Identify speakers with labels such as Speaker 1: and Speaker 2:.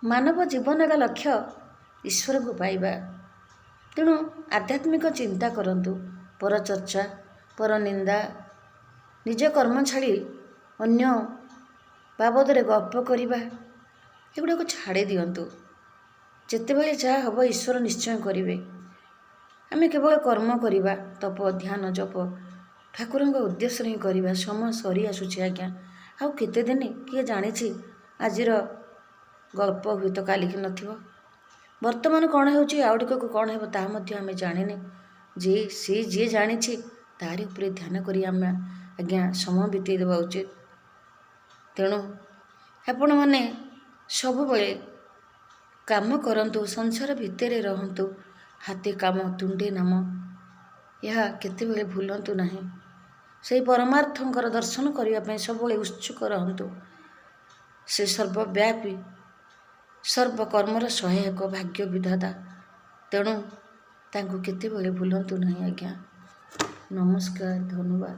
Speaker 1: ମାନବ ଜୀବନର ଲକ୍ଷ୍ୟ ଈଶ୍ୱରକୁ ପାଇବା। ତେଣୁ ଆଧ୍ୟାତ୍ମିକ ଚିନ୍ତା କରନ୍ତୁ। ପରଚର୍ଚ୍ଚା, ପରନିନ୍ଦା, ନିଜ କର୍ମ ଛାଡ଼ି ଅନ୍ୟ ବାବଦରେ ଗପ କରିବା ଏଗୁଡ଼ାକୁ ଛାଡ଼ି ଦିଅନ୍ତୁ। ଯେତେବେଳେ ଯାହା ହେବ ଈଶ୍ୱର ନିଶ୍ଚୟ କରିବେ। ଆମେ କେବଳ କର୍ମ କରିବା, ତପ, ଧ୍ୟାନ, ଜପ ଠାକୁରଙ୍କ ଉଦ୍ଦେଶ୍ୟରେ ହିଁ କରିବା। ସମୟ ସରି ଆସୁଛି ଆଜ୍ଞା। ଆଉ କେତେ ଦିନ କିଏ ଜାଣିଛି? ଆଜିର ଗଳ୍ପ ହୁଏତ କାଲିକି ନଥିବ। ବର୍ତ୍ତମାନ କ'ଣ ହେଉଛି ଆଉ ଟିକକୁ କ'ଣ ହେବ ତାହା ମଧ୍ୟ ଆମେ ଜାଣିନେ। ଯିଏ ଜାଣିଛି ତାରି ଉପରେ ଧ୍ୟାନ କରି ଆମେ ଆଜ୍ଞା ସମୟ ବିତେଇ ଦେବା ଉଚିତ। ତେଣୁ ଆପଣମାନେ ସବୁବେଳେ କାମ କରନ୍ତୁ, ସଂସାର ଭିତରେ ରହନ୍ତୁ। ହାତେ କାମ ତୁଣ୍ଡେ ନାମ, ଏହା କେତେବେଳେ ଭୁଲନ୍ତୁ ନାହିଁ। ସେହି ପରମାର୍ଥଙ୍କର ଦର୍ଶନ କରିବା ପାଇଁ ସବୁବେଳେ ଉତ୍ସୁକ ରହନ୍ତୁ। ସେ ସର୍ବବ୍ୟାପୀ, ସର୍ବକର୍ମର ସହାୟକ, ଭାଗ୍ୟ ବିଧାତା। ତେଣୁ ତାଙ୍କୁ କେତେବେଳେ ଭୁଲନ୍ତୁ ନାହିଁ ଆଜ୍ଞା। ନମସ୍କାର, ଧନ୍ୟବାଦ।